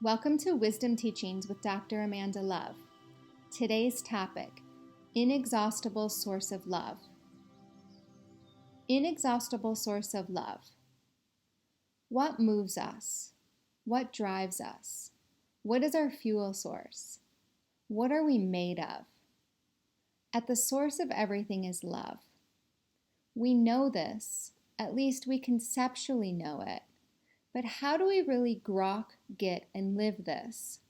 Welcome to Wisdom Teachings with Dr. Amanda Love. Today's topic, Inexhaustible Source of Love. Inexhaustible source of love. What moves us? What drives us? What is our fuel source? What are we made of? At the source of everything is love. We know this, at least we conceptually know it. But how do we really grok, get, and live this?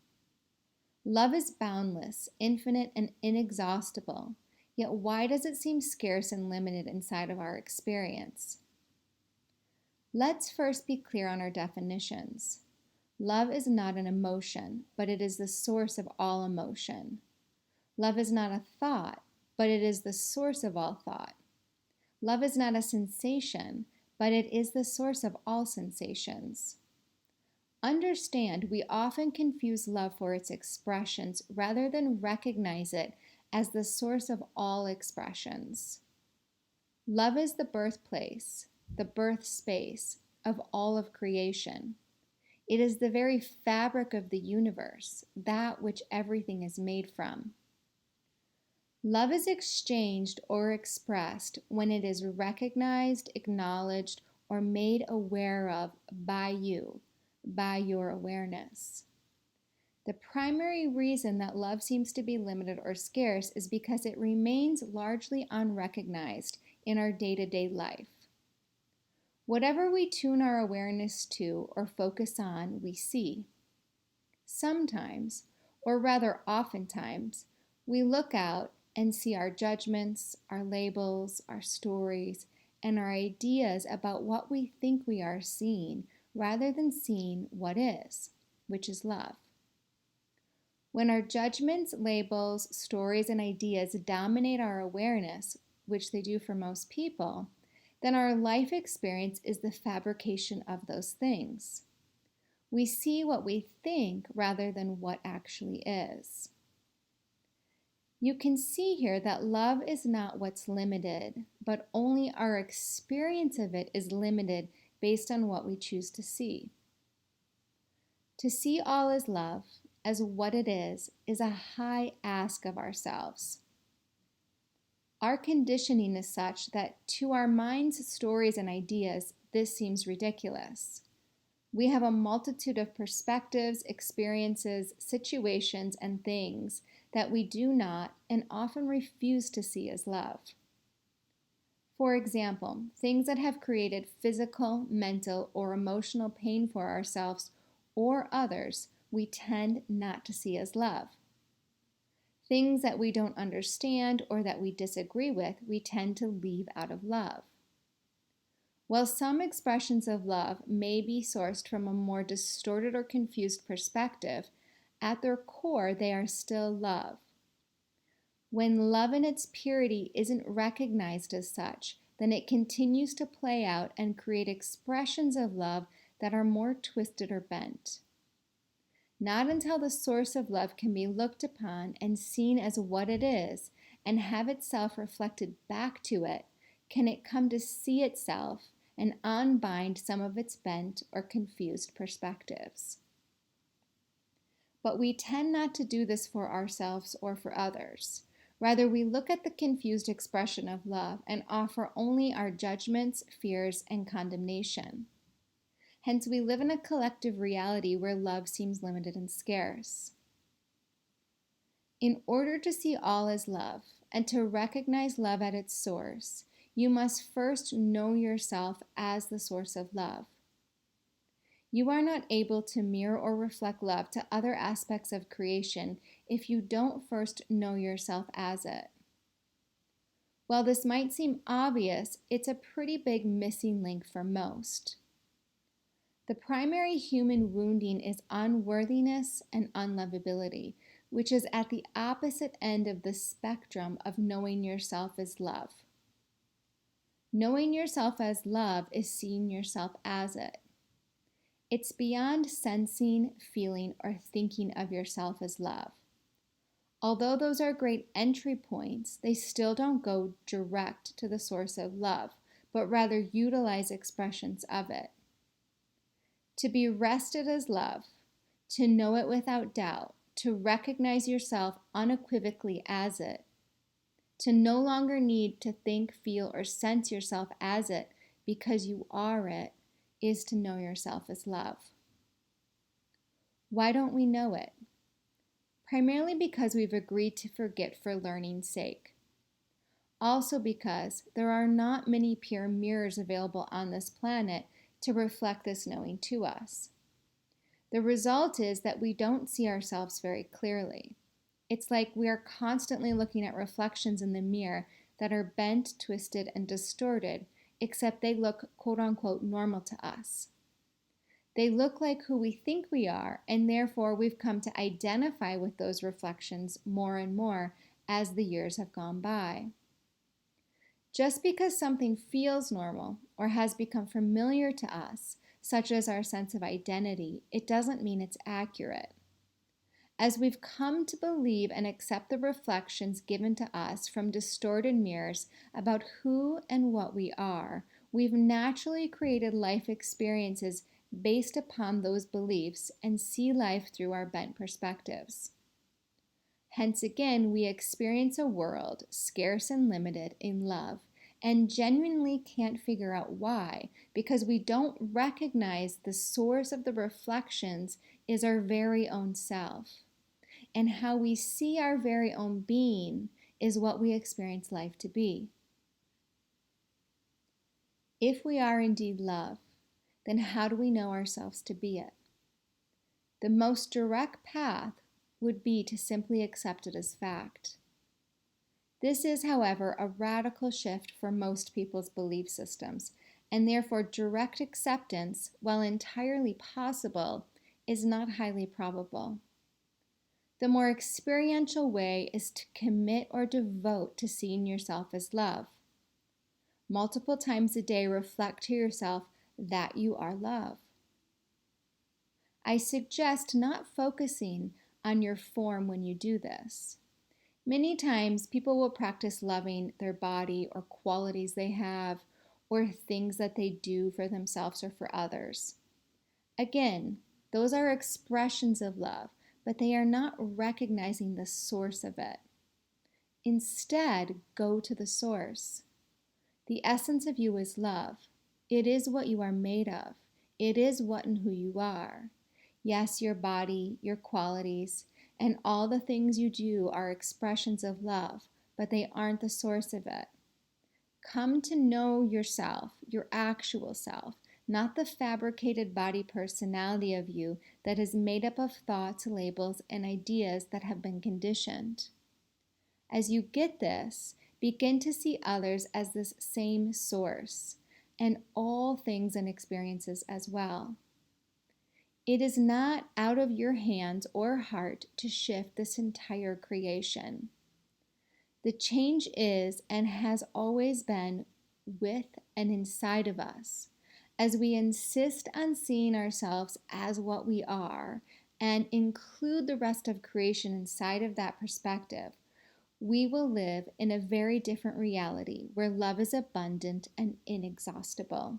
Love is boundless, infinite, and inexhaustible, yet why does it seem scarce and limited inside of our experience? Let's first be clear on our definitions. Love is not an emotion, but it is the source of all emotion. Love is not a thought, but it is the source of all thought. Love is not a sensation, but it is the source of all sensations. Understand, we often confuse love for its expressions rather than recognize it as the source of all expressions. Love is the birthplace, the birth space of all of creation. It is the very fabric of the universe, that which everything is made from. Love is exchanged or expressed when it is recognized, acknowledged, or made aware of by you, by your awareness. The primary reason that love seems to be limited or scarce is because it remains largely unrecognized in our day-to-day life. Whatever we tune our awareness to or focus on, we see. Sometimes, or rather oftentimes, we look out and see our judgments, our labels, our stories, and our ideas about what we think we are seeing rather than seeing what is, which is love. When our judgments, labels, stories, and ideas dominate our awareness, which they do for most people, then our life experience is the fabrication of those things. We see what we think rather than what actually is. You can see here that love is not what's limited, but only our experience of it is limited based on what we choose to see. To see all as love, as what it is a high ask of ourselves. Our conditioning is such that to our minds, stories, and ideas, this seems ridiculous. We have a multitude of perspectives, experiences, situations, and things that we do not and often refuse to see as love. For example, things that have created physical, mental, or emotional pain for ourselves or others, we tend not to see as love. Things that we don't understand or that we disagree with, we tend to leave out of love. While some expressions of love may be sourced from a more distorted or confused perspective, at their core, they are still love. When love in its purity isn't recognized as such, then it continues to play out and create expressions of love that are more twisted or bent. Not until the source of love can be looked upon and seen as what it is and have itself reflected back to it, can it come to see itself and unbind some of its bent or confused perspectives. But we tend not to do this for ourselves or for others. Rather, we look at the confused expression of love and offer only our judgments, fears, and condemnation. Hence, we live in a collective reality where love seems limited and scarce. In order to see all as love and to recognize love at its source, you must first know yourself as the source of love. You are not able to mirror or reflect love to other aspects of creation if you don't first know yourself as it. While this might seem obvious, it's a pretty big missing link for most. The primary human wounding is unworthiness and unlovability, which is at the opposite end of the spectrum of knowing yourself as love. Knowing yourself as love is seeing yourself as it. It's beyond sensing, feeling, or thinking of yourself as love. Although those are great entry points, they still don't go direct to the source of love, but rather utilize expressions of it. To be rested as love, to know it without doubt, to recognize yourself unequivocally as it, to no longer need to think, feel, or sense yourself as it because you are it, is to know yourself as love. Why don't we know it? Primarily because we've agreed to forget for learning's sake. Also because there are not many pure mirrors available on this planet to reflect this knowing to us. The result is that we don't see ourselves very clearly. It's like we are constantly looking at reflections in the mirror that are bent, twisted, and distorted, except they look quote unquote normal to us. They look like who we think we are, and therefore we've come to identify with those reflections more and more as the years have gone by. Just because something feels normal or has become familiar to us, such as our sense of identity, it doesn't mean it's accurate. As we've come to believe and accept the reflections given to us from distorted mirrors about who and what we are, we've naturally created life experiences based upon those beliefs and see life through our bent perspectives. Hence again, we experience a world scarce and limited in love and genuinely can't figure out why, because we don't recognize the source of the reflections is our very own self. And how we see our very own being is what we experience life to be. If we are indeed love, then how do we know ourselves to be it? The most direct path would be to simply accept it as fact. This is, however, a radical shift for most people's belief systems, and therefore direct acceptance, while entirely possible, is not highly probable. The more experiential way is to commit or devote to seeing yourself as love. Multiple times a day, reflect to yourself that you are love. I suggest not focusing on your form when you do this. Many times, people will practice loving their body or qualities they have or things that they do for themselves or for others. Again, those are expressions of love, but they are not recognizing the source of it. Instead, go to the source. The essence of you is love. It is what you are made of. It is what and who you are. Yes, your body, your qualities, and all the things you do are expressions of love, but they aren't the source of it. Come to know yourself, your actual self, not the fabricated body personality of you that is made up of thoughts, labels, and ideas that have been conditioned. As you get this, begin to see others as this same source, and all things and experiences as well. It is not out of your hands or heart to shift this entire creation. The change is and has always been with and inside of us. As we insist on seeing ourselves as what we are and include the rest of creation inside of that perspective, we will live in a very different reality where love is abundant and inexhaustible.